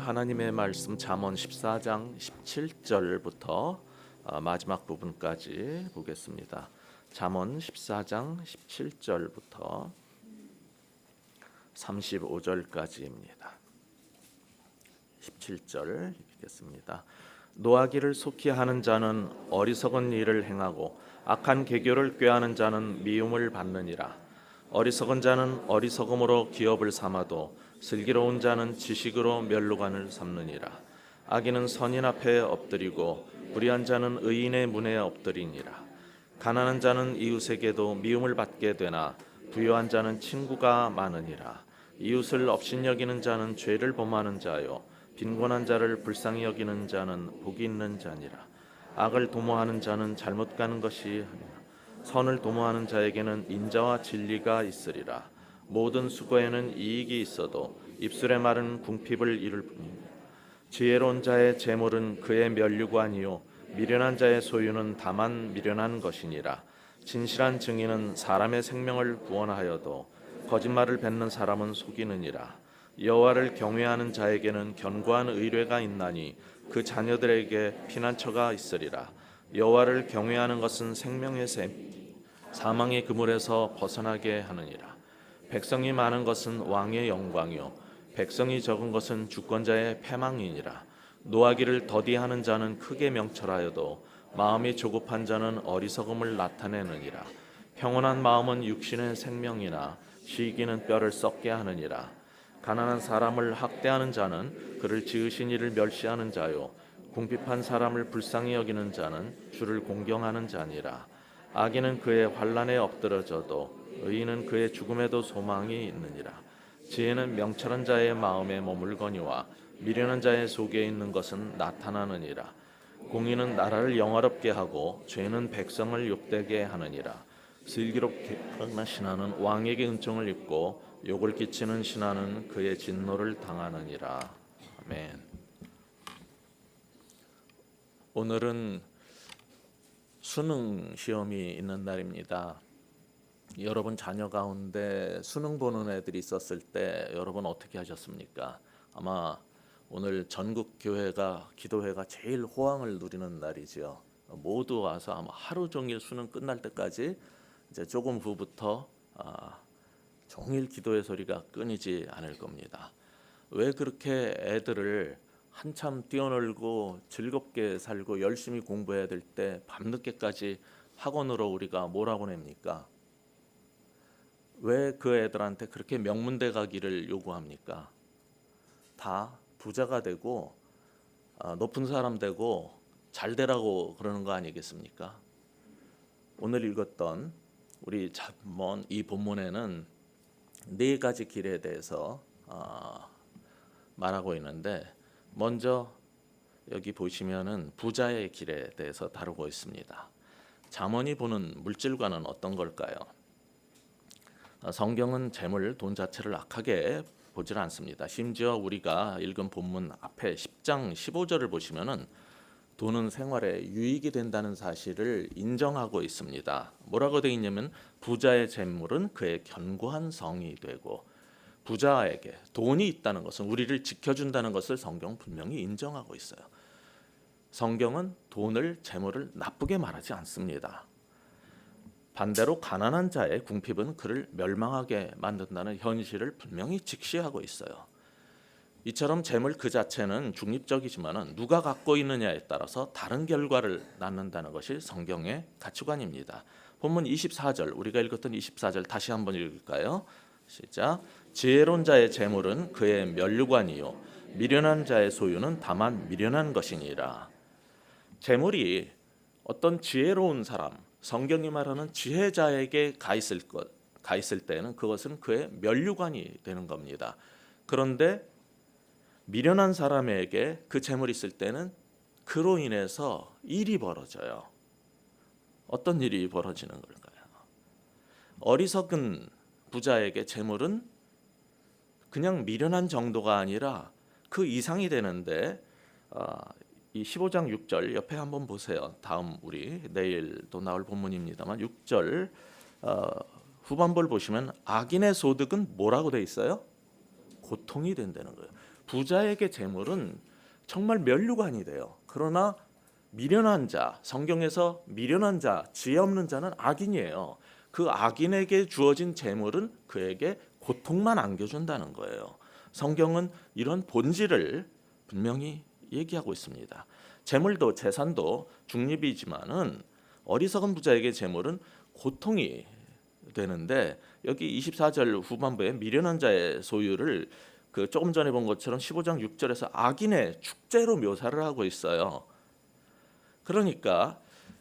하나님의 말씀 잠언 14장 17절부터 마지막 부분까지 보겠습니다. 잠언 14장 17절부터 35절까지입니다. 17절 읽겠습니다. 노하기를 속히 하는 자는 어리석은 일을 행하고 악한 계교를 꾀하는 자는 미움을 받느니라. 어리석은 자는 어리석음으로 기업을 삼아도 슬기로운 자는 지식으로 면류관을 삼느니라. 악인은 선인 앞에 엎드리고 불의한 자는 의인의 문에 엎드리니라. 가난한 자는 이웃에게도 미움을 받게 되나 부유한 자는 친구가 많으니라. 이웃을 업신여기는 자는 죄를 범하는 자요 빈곤한 자를 불쌍히 여기는 자는 복이 있는 자니라. 악을 도모하는 자는 잘못 가는 것이 아니라 선을 도모하는 자에게는 인자와 진리가 있으리라. 모든 수고에는 이익이 있어도 입술의 말은 궁핍을 이룰 뿐이니라. 지혜로운 자의 재물은 그의 면류관이요 미련한 자의 소유는 다만 미련한 것이니라. 진실한 증인은 사람의 생명을 구원하여도 거짓말을 뱉는 사람은 속이느니라. 여호와를 경외하는 자에게는 견고한 의뢰가 있나니 그 자녀들에게 피난처가 있으리라. 여호와를 경외하는 것은 생명의 샘 사망의 그물에서 벗어나게 하느니라. 백성이 많은 것은 왕의 영광이요 백성이 적은 것은 주권자의 패망이니라. 노하기를 더디하는 자는 크게 명철하여도 마음이 조급한 자는 어리석음을 나타내느니라. 평온한 마음은 육신의 생명이나 시기는 뼈를 썩게 하느니라. 가난한 사람을 학대하는 자는 그를 지으신 이를 멸시하는 자요 궁핍한 사람을 불쌍히 여기는 자는 주를 공경하는 자니라. 악인은 그의 환난에 엎드러져도 의인은 그의 죽음에도 소망이 있느니라. 지혜는 명철한 자의 마음에 머물거니와 미련한 자의 속에 있는 것은 나타나느니라. 공의는 나라를 영화롭게 하고 죄는 백성을 욕되게 하느니라. 슬기롭게 하는 신하는 왕에게 은총을 입고 욕을 끼치는 신하는 그의 진노를 당하느니라. 아멘. 오늘은 수능 시험이 있는 날입니다. 여러분 자녀 가운데 수능 보는 애들이 있었을 때 여러분 어떻게 하셨습니까? 아마 오늘 전국 교회가 기도회가 제일 호황을 누리는 날이지요. 모두 와서 아마 하루 종일 수능 끝날 때까지 이제 조금 후부터 종일 기도의 소리가 끊이지 않을 겁니다. 왜 그렇게 애들을 한참 뛰어놀고 즐겁게 살고 열심히 공부해야 될 때 밤늦게까지 학원으로 우리가 몰아고 냅니까? 왜 그 애들한테 그렇게 명문대 가기를 요구합니까? 다 부자가 되고 높은 사람 되고 잘 되라고 그러는 거 아니겠습니까? 오늘 읽었던 우리 잠언 이 본문에는 네 가지 길에 대해서 말하고 있는데 먼저 여기 보시면은 부자의 길에 대해서 다루고 있습니다. 잠언이 보는 물질과는 어떤 걸까요? 성경은 재물, 돈 자체를 악하게 보질 않습니다. 심지어 우리가 읽은 본문 앞에 10장 15절을 보시면은 돈은 생활에 유익이 된다는 사실을 인정하고 있습니다. 뭐라고 되어 있냐면 부자의 재물은 그의 견고한 성이 되고 부자에게 돈이 있다는 것은 우리를 지켜준다는 것을 성경은 분명히 인정하고 있어요. 성경은 돈을 재물을 나쁘게 말하지 않습니다. 반대로 가난한 자의 궁핍은 그를 멸망하게 만든다는 현실을 분명히 직시하고 있어요. 이처럼 재물 그 자체는 중립적이지만 누가 갖고 있느냐에 따라서 다른 결과를 낳는다는 것이 성경의 가치관입니다. 본문 24절 우리가 읽었던 24절 다시 한번 읽을까요? 시작. 지혜로운 자의 재물은 그의 면류관이요 미련한 자의 소유는 다만 미련한 것이니라. 재물이 어떤 지혜로운 사람, 성경이 말하는 지혜자에게 가 있을 때는 그것은 그의 면류관이 되는 겁니다. 그런데 미련한 사람에게 그 재물이 있을 때는 그로 인해서 일이 벌어져요. 어떤 일이 벌어지는 걸까요? 어리석은 부자에게 재물은 그냥 미련한 정도가 아니라 그 이상이 되는데 이 15장 6절 옆에 한번 보세요. 다음 우리 내일도 나올 본문입니다만 6절 후반부를 보시면 악인의 소득은 뭐라고 돼 있어요? 고통이 된다는 거예요. 부자에게 재물은 정말 면류관이 돼요. 그러나 미련한 자, 성경에서 미련한 자, 지혜 없는 자는 악인이에요. 그 악인에게 주어진 재물은 그에게 고통만 안겨준다는 거예요. 성경은 이런 본질을 분명히 얘기하고 있습니다. 재물도 재산도 중립이지만은 어리석은 부자에게 재물은 고통이 되는데, 여기 24절 후반부에 미련한 자의 소유를 그 조금 전에 본 것처럼 15장 6절에서 악인의 축제로 묘사를 하고 있어요. 그러니까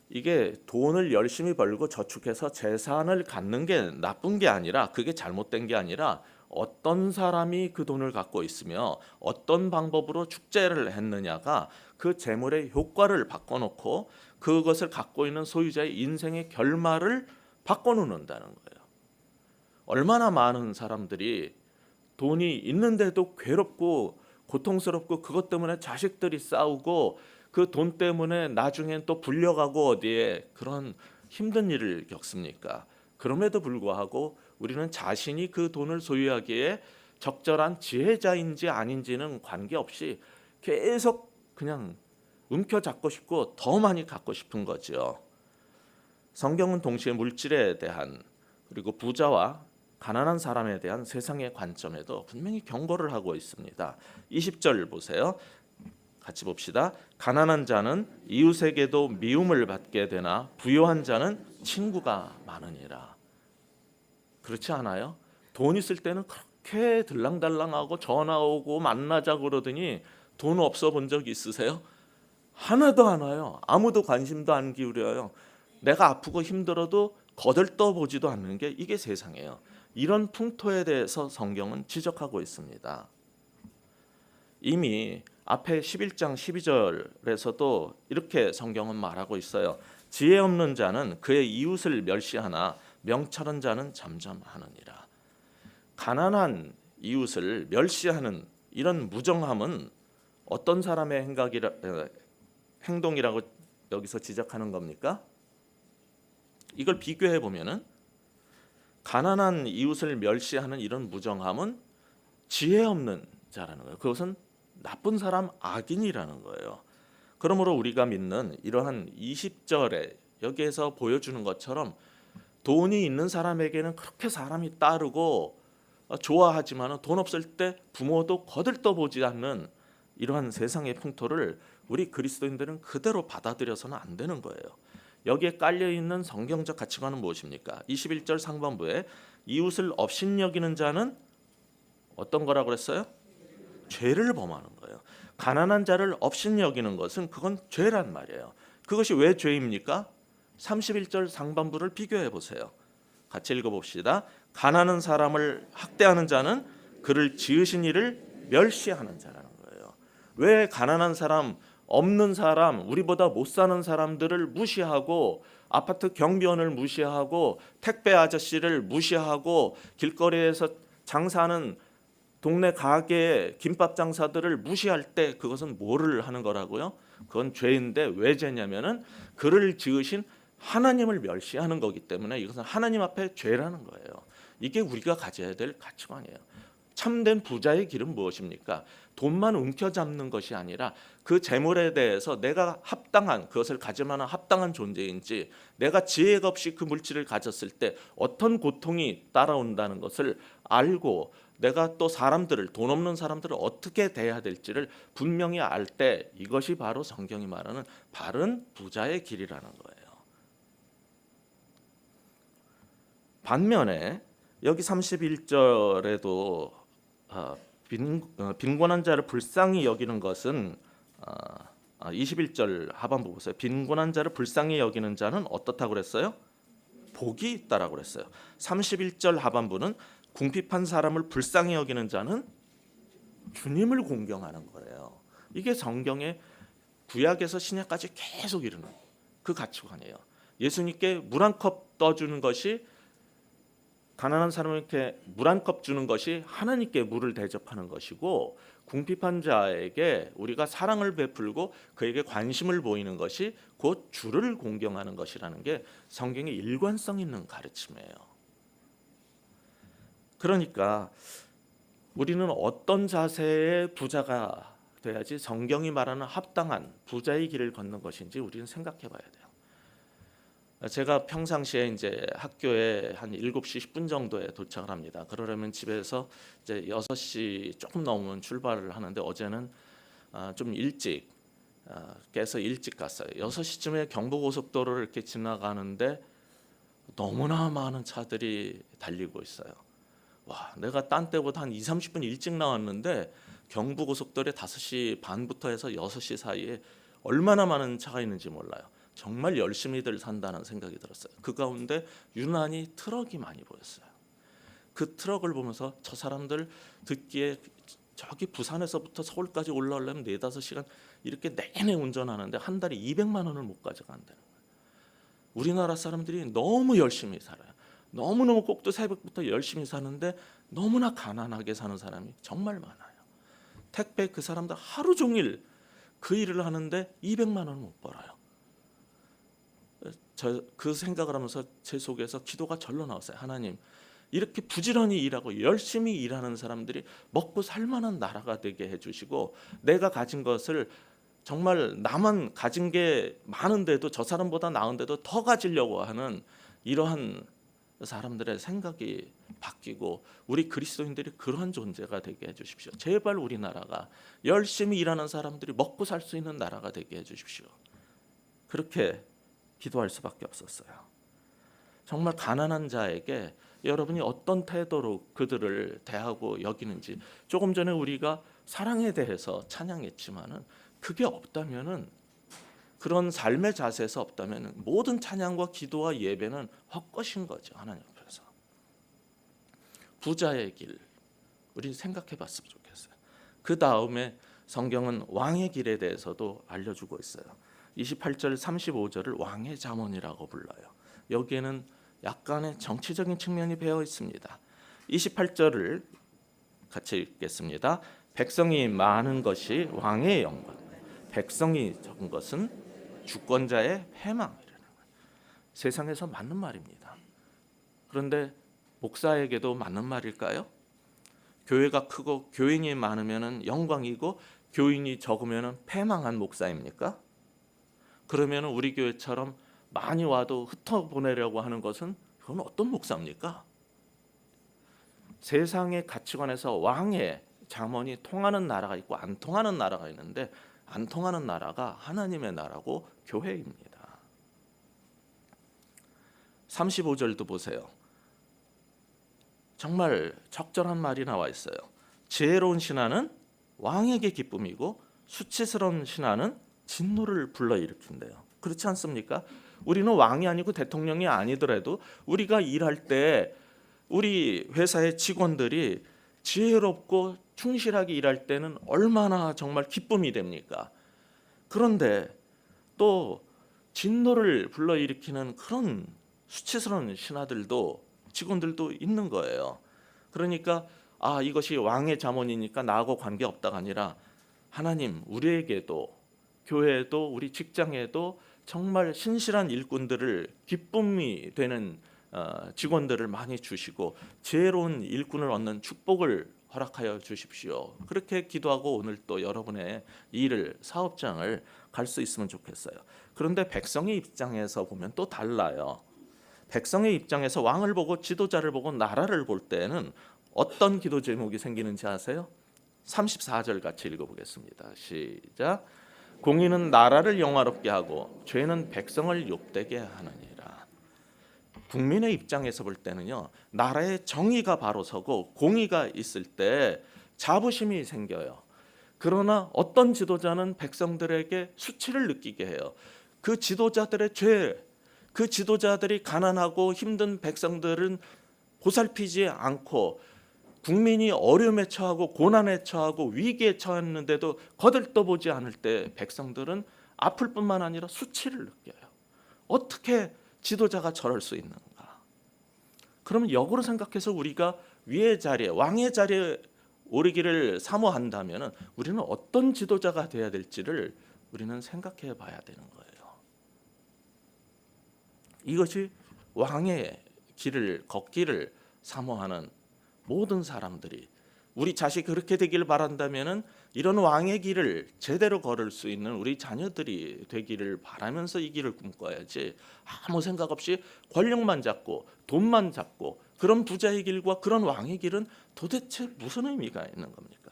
이게 돈을 열심히 벌고 저축해서 재산을 갖는 게 나쁜 게 아니라, 그게 잘못된 게 아니라 어떤 사람이 그 돈을 갖고 있으며 어떤 방법으로 축제를 했느냐가 그 재물의 효과를 바꿔놓고 그것을 갖고 있는 소유자의 인생의 결말을 바꿔놓는다는 거예요. 얼마나 많은 사람들이 돈이 있는데도 괴롭고 고통스럽고 그것 때문에 자식들이 싸우고 그 돈 때문에 나중엔 또 불려가고 어디에 그런 힘든 일을 겪습니까? 그럼에도 불구하고 우리는 자신이 그 돈을 소유하기에 적절한 지혜자인지 아닌지는 관계없이 계속 그냥 움켜잡고 싶고 더 많이 갖고 싶은 거죠. 성경은 동시에 물질에 대한, 그리고 부자와 가난한 사람에 대한 세상의 관점에도 분명히 경고를 하고 있습니다. 20절 보세요. 같이 봅시다. 가난한 자는 이웃에게도 미움을 받게 되나 부유한 자는 친구가 많으니라. 그렇지 않아요? 돈 있을 때는 그렇게 들랑달랑하고 전화 오고 만나자 그러더니 돈 없어 본 적 있으세요? 하나도 안 와요. 아무도 관심도 안 기울여요. 내가 아프고 힘들어도 거들떠 보지도 않는 게 이게 세상이에요. 이런 풍토에 대해서 성경은 지적하고 있습니다. 이미 앞에 11장 12절에서도 이렇게 성경은 말하고 있어요. 지혜 없는 자는 그의 이웃을 멸시하나 명철한 자는 잠잠하느니라. 가난한 이웃을 멸시하는 이런 무정함은 어떤 사람의 행동이라고 여기서 지적하는 겁니까? 이걸 비교해 보면은 가난한 이웃을 멸시하는 이런 무정함은 지혜 없는 자라는 거예요. 그것은 나쁜 사람, 악인이라는 거예요. 그러므로 우리가 믿는 이러한 20절에 여기에서 보여주는 것처럼 돈이 있는 사람에게는 그렇게 사람이 따르고 좋아하지만 돈 없을 때 부모도 거들떠보지 않는 이러한 세상의 풍토를 우리 그리스도인들은 그대로 받아들여서는 안 되는 거예요. 여기에 깔려있는 성경적 가치관은 무엇입니까? 21절 상반부에 이웃을 업신여기는 자는 어떤 거라고 그랬어요? 죄를 범하는 거예요. 가난한 자를 업신여기는 것은 그건 죄란 말이에요. 그것이 왜 죄입니까? 31절 상반부를 비교해 보세요. 같이 읽어봅시다. 가난한 사람을 학대하는 자는 그를 지으신 이를 멸시하는 자라는 거예요. 왜 가난한 사람, 없는 사람, 우리보다 못 사는 사람들을 무시하고 아파트 경비원을 무시하고 택배 아저씨를 무시하고 길거리에서 장사하는 동네 가게의 김밥 장사들을 무시할 때 그것은 뭐를 하는 거라고요? 그건 죄인데 왜 죄냐면은 그를 지으신 하나님을 멸시하는 거기 때문에 이것은 하나님 앞에 죄라는 거예요. 이게 우리가 가져야 될 가치관이에요. 참된 부자의 길은 무엇입니까? 돈만 움켜잡는 것이 아니라 그 재물에 대해서 내가 합당한, 그것을 가질 만한 합당한 존재인지, 내가 지혜가 없이 그 물질을 가졌을 때 어떤 고통이 따라온다는 것을 알고 내가 또 사람들을, 돈 없는 사람들을 어떻게 대해야 될지를 분명히 알 때 이것이 바로 성경이 말하는 바른 부자의 길이라는 거예요. 반면에 여기 31절에도 빈곤한 자를 불쌍히 여기는 것은 21절 하반부 보세요. 빈곤한 자를 불쌍히 여기는 자는 어떻다고 그랬어요? 복이 있다라고 그랬어요. 31절 하반부는 궁핍한 사람을 불쌍히 여기는 자는 주님을 공경하는 거예요. 이게 성경의 구약에서 신약까지 계속 이르는 그 가치관이에요. 예수님께 물 한 컵 떠주는 것이, 가난한 사람에게 물 한 컵 주는 것이 하나님께 물을 대접하는 것이고, 궁핍한 자에게 우리가 사랑을 베풀고 그에게 관심을 보이는 것이 곧 주를 공경하는 것이라는 게 성경의 일관성 있는 가르침이에요. 그러니까 우리는 어떤 자세의 부자가 돼야지 성경이 말하는 합당한 부자의 길을 걷는 것인지 우리는 생각해 봐야 돼요. 제가 평상시에 이제 학교에 한 7시 10분 정도에 도착을 합니다. 그러려면 집에서 이제 6시 조금 넘으면 출발을 하는데 어제는 좀 일찍 깨서 일찍 갔어요. 6시쯤에 경부고속도로를 이렇게 지나가는데 너무나 많은 차들이 달리고 있어요. 와, 내가 딴 때보다 한 2, 30분 일찍 나왔는데 경부고속도로에 5시 반부터 해서 6시 사이에 얼마나 많은 차가 있는지 몰라요. 정말 열심히들 산다는 생각이 들었어요. 그 가운데 유난히 트럭이 많이 보였어요. 그 트럭을 보면서 저 사람들 듣기에 저기 부산에서부터 서울까지 올라오려면 4, 5시간 이렇게 내내 운전하는데 한 달에 200만 원을 못 가져간다는 거예요. 우리나라 사람들이 너무 열심히 살아요. 너무너무 꼭두 새벽부터 열심히 사는데 너무나 가난하게 사는 사람이 정말 많아요. 택배 그 사람들 하루 종일 그 일을 하는데 200만 원을 못 벌어요. 저 그 생각을 하면서 제 속에서 기도가 절로 나왔어요. 하나님, 이렇게 부지런히 일하고 열심히 일하는 사람들이 먹고 살 만한 나라가 되게 해주시고, 내가 가진 것을 정말 나만 가진 게 많은데도 저 사람보다 나은데도 더 가지려고 하는 이러한 사람들의 생각이 바뀌고 우리 그리스도인들이 그런 존재가 되게 해주십시오. 제발 우리나라가 열심히 일하는 사람들이 먹고 살 수 있는 나라가 되게 해주십시오. 그렇게 기도할 수밖에 없었어요. 정말 가난한 자에게 여러분이 어떤 태도로 그들을 대하고 여기는지, 조금 전에 우리가 사랑에 대해서 찬양했지만은 그게 없다면은, 그런 삶의 자세에서 없다면은 모든 찬양과 기도와 예배는 헛것인 거죠. 하나님 앞에서. 부자의 길, 우리 생각해 봤으면 좋겠어요. 그 다음에 성경은 왕의 길에 대해서도 알려주고 있어요. 28절 35절을 왕의 잠언이라고 불러요. 여기에는 약간의 정치적인 측면이 배어 있습니다. 28절을 같이 읽겠습니다. 백성이 많은 것이 왕의 영광, 백성이 적은 것은 주권자의 패망이라는 거예요. 세상에서 맞는 말입니다. 그런데 목사에게도 맞는 말일까요? 교회가 크고 교인이 많으면 영광이고 교인이 적으면 패망한 목사입니까? 그러면 우리 교회처럼 많이 와도 흩어보내려고 하는 것은, 그건 어떤 목사입니까? 세상의 가치관에서 왕의 잠언이 통하는 나라가 있고 안 통하는 나라가 있는데, 안 통하는 나라가 하나님의 나라고 교회입니다. 35절도 보세요. 정말 적절한 말이 나와 있어요. 지혜로운 신하는 왕에게 기쁨이고 수치스러운 신하는 진노를 불러일으킨대요. 그렇지 않습니까? 우리는 왕이 아니고 대통령이 아니더라도 우리가 일할 때 우리 회사의 직원들이 지혜롭고 충실하게 일할 때는 얼마나 정말 기쁨이 됩니까? 그런데 또 진노를 불러일으키는 그런 수치스러운 신하들도, 직원들도 있는 거예요. 그러니까 이것이 왕의 잠언이니까 나하고 관계없다가 아니라, 하나님 우리에게도, 교회에도, 우리 직장에도 정말 신실한 일꾼들을, 기쁨이 되는 직원들을 많이 주시고 지혜로운 일꾼을 얻는 축복을 허락하여 주십시오. 그렇게 기도하고 오늘 또 여러분의 일을, 사업장을 갈 수 있으면 좋겠어요. 그런데 백성의 입장에서 보면 또 달라요. 백성의 입장에서 왕을 보고 지도자를 보고 나라를 볼 때는 어떤 기도 제목이 생기는지 아세요? 34절 같이 읽어보겠습니다. 시작. 공의는 나라를 영화롭게 하고 죄는 백성을 욕되게 하느니라. 국민의 입장에서 볼 때는요, 나라의 정의가 바로 서고 공의가 있을 때 자부심이 생겨요. 그러나 어떤 지도자는 백성들에게 수치를 느끼게 해요. 그 지도자들의 죄, 그 지도자들이 가난하고 힘든 백성들은 보살피지 않고, 국민이 어려움에 처하고 고난에 처하고 위기에 처했는데도 거들떠보지 않을 때 백성들은 아플 뿐만 아니라 수치를 느껴요. 어떻게 지도자가 저럴 수 있는가? 그러면 역으로 생각해서 우리가 위의 자리에, 왕의 자리에 오르기를 사모한다면 우리는 어떤 지도자가 되어야 될지를 우리는 생각해 봐야 되는 거예요. 이것이 왕의 길을 걷기를 사모하는 모든 사람들이, 우리 자식이 그렇게 되기를 바란다면은 이런 왕의 길을 제대로 걸을 수 있는 우리 자녀들이 되기를 바라면서 이 길을 꿈꿔야지, 아무 생각 없이 권력만 잡고 돈만 잡고 그런 부자의 길과 그런 왕의 길은 도대체 무슨 의미가 있는 겁니까?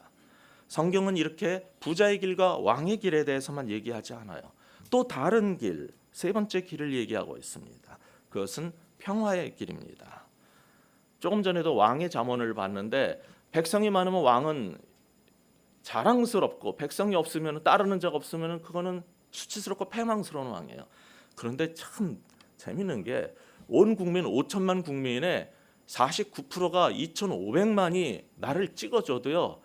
성경은 이렇게 부자의 길과 왕의 길에 대해서만 얘기하지 않아요. 또 다른 길, 세 번째 길을 얘기하고 있습니다. 그것은 평화의 길입니다. 조금 전에도 왕의 잠언을 봤는데, 백성이 많으면 왕은 자랑스럽고 백성이 없으면, 따르는 자가 없으면 그거는 수치스럽고 패망스러운 왕이에요. 그런데 참 재밌는 게 온 국민 5천만 국민의 49%가 2,500만이 나를 찍어줘도요,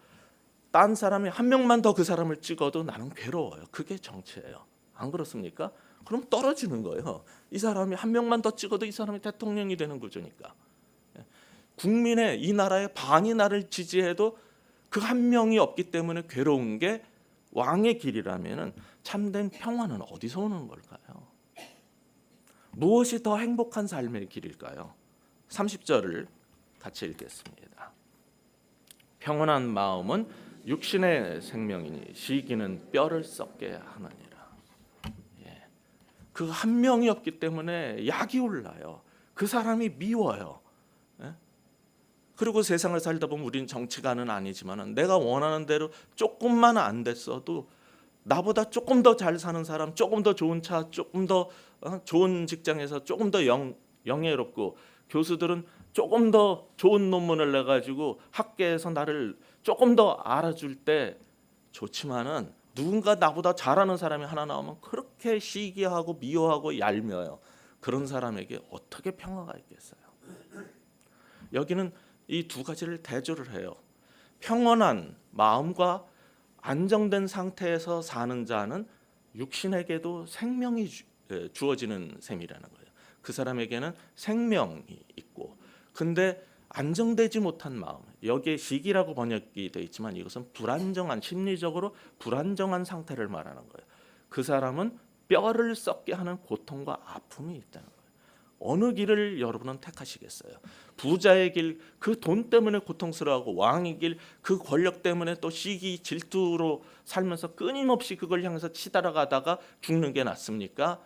딴 사람이 한 명만 더 그 사람을 찍어도 나는 괴로워요. 그게 정치예요. 안 그렇습니까? 그럼 떨어지는 거예요. 이 사람이 한 명만 더 찍어도 이 사람이 대통령이 되는 구조니까. 국민의, 이 나라의 반이 나를 지지해도 그 한 명이 없기 때문에 괴로운 게 왕의 길이라면 참된 평화는 어디서 오는 걸까요? 무엇이 더 행복한 삶의 길일까요? 30절을 같이 읽겠습니다. 평온한 마음은 육신의 생명이니 시기는 뼈를 썩게 하느니라. 그 한 명이 없기 때문에 약이 올라요. 그 사람이 미워요. 그리고 세상을 살다 보면 우리는 정치가는 아니지만 내가 원하는 대로 조금만 안 됐어도 나보다 조금 더 잘 사는 사람, 조금 더 좋은 차, 조금 더 좋은 직장에서 조금 더 영예롭고, 교수들은 조금 더 좋은 논문을 내가지고 학계에서 나를 조금 더 알아줄 때 좋지만은, 누군가 나보다 잘하는 사람이 하나 나오면 그렇게 시기하고 미워하고 얄며요. 그런 사람에게 어떻게 평화가 있겠어요? 여기는 이 두 가지를 대조를 해요. 평온한 마음과 안정된 상태에서 사는 자는 육신에게도 생명이 주어지는 셈이라는 거예요. 그 사람에게는 생명이 있고, 근데 안정되지 못한 마음, 여기에 시기라고 번역이 되어 있지만 이것은 불안정한, 심리적으로 불안정한 상태를 말하는 거예요. 그 사람은 뼈를 썩게 하는 고통과 아픔이 있다는 거예요. 어느 길을 여러분은 택하시겠어요? 부자의 길, 그 돈 때문에 고통스러워하고, 왕의 길, 그 권력 때문에 또 시기, 질투로 살면서 끊임없이 그걸 향해서 치달아가다가 죽는 게 낫습니까?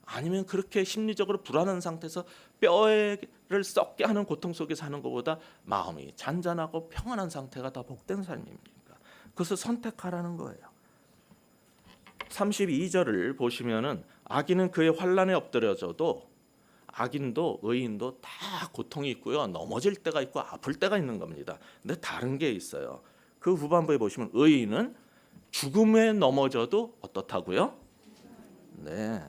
아니면 그렇게 심리적으로 불안한 상태에서 뼈를 썩게 하는 고통 속에 사는 것보다 마음이 잔잔하고 평안한 상태가 더 복된 삶입니까? 그것을 선택하라는 거예요. 32절을 보시면은 악인은 그의 환난에 엎드려져도, 악인도 의인도 다 고통이 있고요, 넘어질 때가 있고 아플 때가 있는 겁니다. 근데 다른 게 있어요. 그 후반부에 보시면 의인은 죽음에 넘어져도 어떻다고요? 네,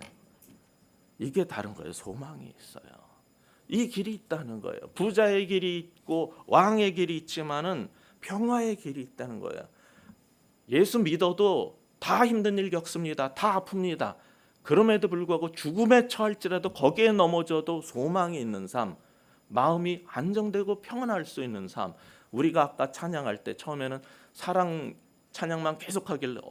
이게 다른 거예요. 소망이 있어요. 이 길이 있다는 거예요. 부자의 길이 있고 왕의 길이 있지만은 평화의 길이 있다는 거예요. 예수 믿어도 다 힘든 일 겪습니다. 다 아픕니다. 그럼에도 불구하고 죽음에 처할지라도 거기에 넘어져도 소망이 있는 삶, 마음이 안정되고 평안할 수 있는 삶. 우리가 아까 찬양할 때 처음에는 사랑 찬양만 계속하길래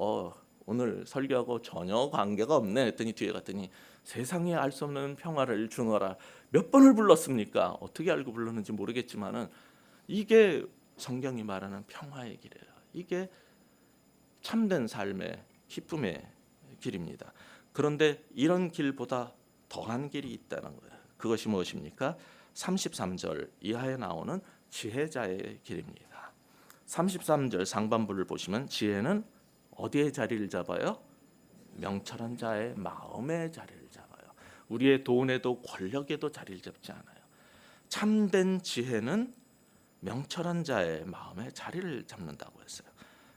오늘 설교하고 전혀 관계가 없네 했더니 뒤에 갔더니 세상에 알 수 없는 평화를 주노라, 몇 번을 불렀습니까? 어떻게 알고 불렀는지 모르겠지만은 이게 성경이 말하는 평화의 길이에요. 이게 참된 삶의 기쁨의 길입니다. 그런데 이런 길보다 더한 길이 있다는 거예요. 그것이 무엇입니까? 33절 이하에 나오는 지혜자의 길입니다. 33절 상반부를 보시면 지혜는 어디에 자리를 잡아요? 명철한 자의 마음의 자리를 잡아요. 우리의 돈에도 권력에도 자리를 잡지 않아요. 참된 지혜는 명철한 자의 마음의 자리를 잡는다고 했어요.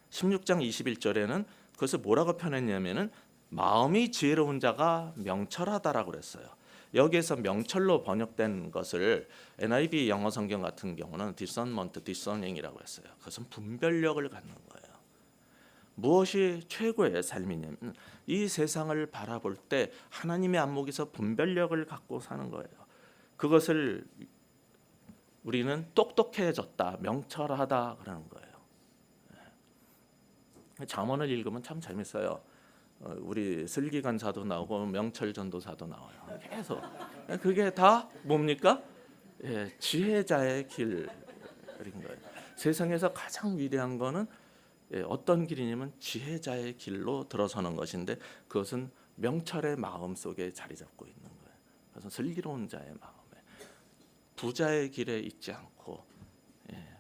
16장 21절에는 그것을 뭐라고 표현했냐면은 마음이 지혜로운 자가 명철하다라고 그랬어요. 여기에서 명철로 번역된 것을 NIV 영어 성경 같은 경우는 discernment, discerning이라고 했어요. 그것은 분별력을 갖는 거예요. 무엇이 최고의 삶이냐면 이 세상을 바라볼 때 하나님의 안목에서 분별력을 갖고 사는 거예요. 그것을 우리는 똑똑해졌다, 명철하다 그러는 거예요. 잠언을 읽으면 참 재밌어요. 우리 슬기간사도 나오고 명철전도사도 나와요. 계속 그게 다 뭡니까? 지혜자의 길인 거예요. 세상에서 가장 위대한 거는 어떤 길이냐면 지혜자의 길로 들어서는 것인데, 그것은 명철의 마음 속에 자리 잡고 있는 거예요. 그래서 슬기로운 자의 마음에, 부자의 길에 있지 않고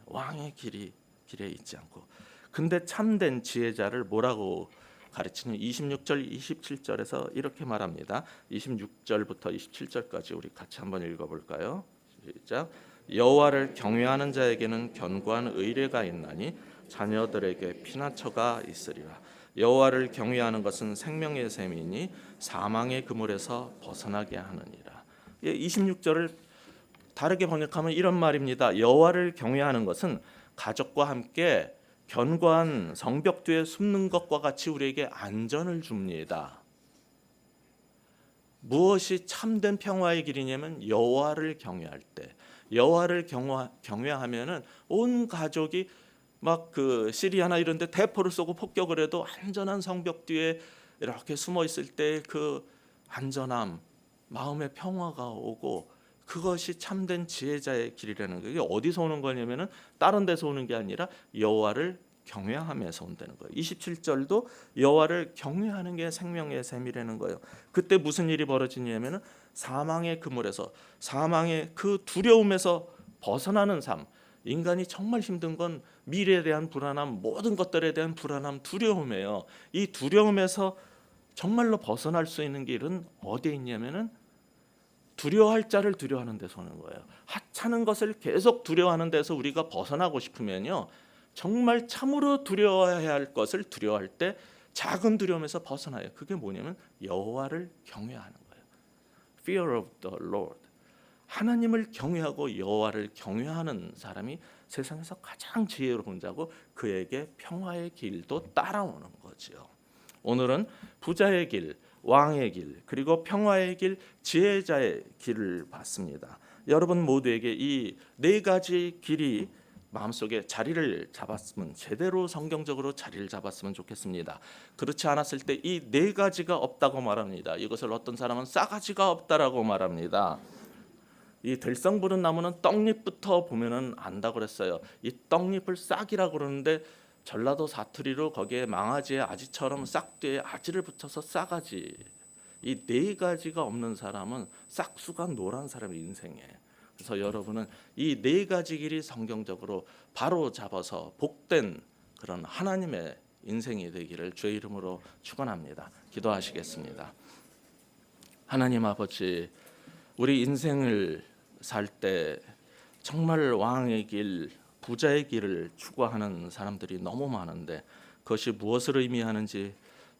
왕의 길에 있지 않고. 근데 참된 지혜자를 뭐라고 가르치는 26절 27절에서 이렇게 말합니다. 26절부터 27절까지 우리 같이 한번 읽어볼까요? 시작. 여호와를 경외하는 자에게는 견고한 의뢰가 있나니 자녀들에게 피난처가 있으리라. 여호와를 경외하는 것은 생명의 샘이니 사망의 그물에서 벗어나게 하느니라. 26절을 다르게 번역하면 이런 말입니다. 여호와를 경외하는 것은 가족과 함께 견고한 성벽 뒤에 숨는 것과 같이 우리에게 안전을 줍니다. 무엇이 참된 평화의 길이냐면 여호와를 경외할 때, 여호와를 경외하면은 온 가족이 막 그 시리아나 이런 데 대포를 쏘고 폭격을 해도 안전한 성벽 뒤에 이렇게 숨어 있을 때 그 안전함, 마음의 평화가 오고, 그것이 참된 지혜자의 길이라는 거예요. 이게 어디서 오는 거냐면은 다른 데서 오는 게 아니라 여호와를 경외하면서 온다는 거예요. 27절도 여호와를 경외하는 게 생명의 샘이라는 거예요. 그때 무슨 일이 벌어지냐면은 사망의 그물에서, 사망의 그 두려움에서 벗어나는 삶. 인간이 정말 힘든 건 미래에 대한 불안함, 모든 것들에 대한 불안함, 두려움이에요. 이 두려움에서 정말로 벗어날 수 있는 길은 어디에 있냐면은 두려워할 자를 두려워하는 데서 오는 거예요. 하찮은 것을 계속 두려워하는 데서 우리가 벗어나고 싶으면요, 정말 참으로 두려워해야 할 것을 두려워할 때 작은 두려움에서 벗어나요. 그게 뭐냐면 여호와를 경외하는 거예요. Fear of the Lord. 하나님을 경외하고 여호와를 경외하는 사람이 세상에서 가장 지혜로운 자고, 그에게 평화의 길도 따라오는 거죠. 오늘은 부자의 길, 왕의 길, 그리고 평화의 길, 지혜자의 길을 봤습니다. 여러분 모두에게 이 네 가지 길이 마음속에 자리를 잡았으면, 제대로 성경적으로 자리를 잡았으면 좋겠습니다. 그렇지 않았을 때 이 네 가지가 없다고 말합니다. 이것을 어떤 사람은 싸가지가 없다라고 말합니다. 이 들성 부른 나무는 떡잎부터 보면은 안다 그랬어요. 이 떡잎을 싹이라고 그러는데 전라도 사투리로 거기에 망아지의 아지처럼 싹 뒤에 아지를 붙여서 싸가지. 이 네 가지가 없는 사람은 싹수가 노란 사람의 인생에. 그래서 여러분은 이 네 가지 길이 성경적으로 바로 잡아서 복된 그런 하나님의 인생이 되기를 주의 이름으로 축원합니다. 기도하시겠습니다. 하나님 아버지, 우리 인생을 살 때 정말 왕의 길, 부자의 길을 추구하는 사람들이 너무 많은데, 그것이 무엇을 의미하는지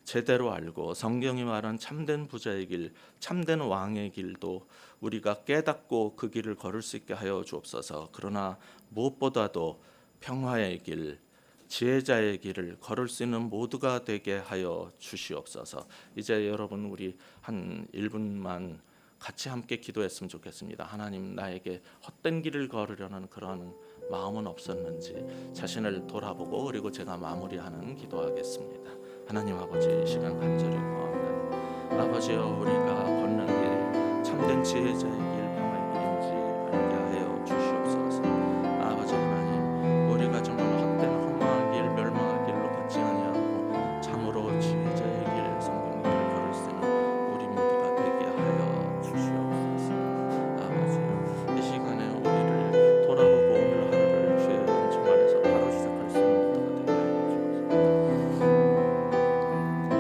제대로 알고 성경이 말한 참된 부자의 길, 참된 왕의 길도 우리가 깨닫고 그 길을 걸을 수 있게 하여 주옵소서. 그러나 무엇보다도 평화의 길, 지혜자의 길을 걸을 수 있는 모두가 되게 하여 주시옵소서. 이제 여러분 우리 한 1분만 같이 함께 기도했으면 좋겠습니다. 하나님, 나에게 헛된 길을 걸으려는 그런 마음은 없었는지 자신을 돌아보고, 그리고 제가 마무리하는 기도하겠습니다. 하나님 아버지, 이 시간 간절히 구합니다. 아버지여, 우리가 걷는 길 참된 지혜자의 길, 평화의 길인지 알게 하여 주시옵소서. 아버지 하나님, 우리가 정말 헛된 허망한 길, 멸망한 길로 걷지 아니하고 참으로 지혜자의 길, 성경 길을 걸을 수 있는 우리 모두가 되게 하여 주시옵소서. 아버지여, 이 시간에 우리를 돌아보고 오늘 하루를 주의 은총 안에서 바로 시작할 수 있는 모두가 되게 하여 주옵소서.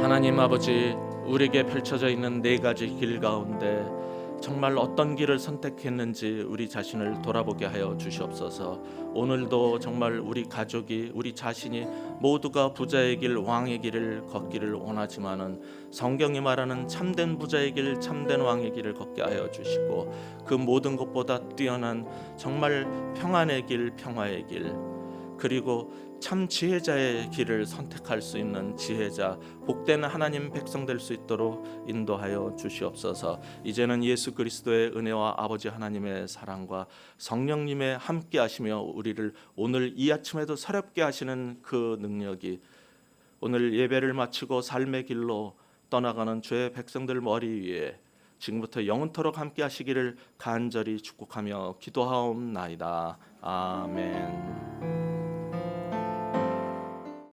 하나님 아버지, 우리에게 펼쳐져 있는 네 가지 길 가운데 정말 어떤 길을 선택했는지 우리 자신을 돌아보게 하여 주시옵소서. 오늘도 정말 우리 가족이, 우리 자신이 모두가 부자의 길, 왕의 길을 걷기를 원하지만은 성경이 말하는 참된 부자의 길, 참된 왕의 길을 걷게 하여 주시고, 그 모든 것보다 뛰어난 정말 평안의 길, 평화의 길, 그리고 참 지혜자의 길을 선택할 수 있는 지혜자, 복된 하나님 백성 될 수 있도록 인도하여 주시옵소서. 이제는 예수 그리스도의 은혜와 아버지 하나님의 사랑과 성령님의 함께 하시며 우리를 오늘 이 아침에도 새롭게 하시는 그 능력이 오늘 예배를 마치고 삶의 길로 떠나가는 주의 백성들 머리 위에 지금부터 영원토록 함께 하시기를 간절히 축복하며 기도하옵나이다. 아멘.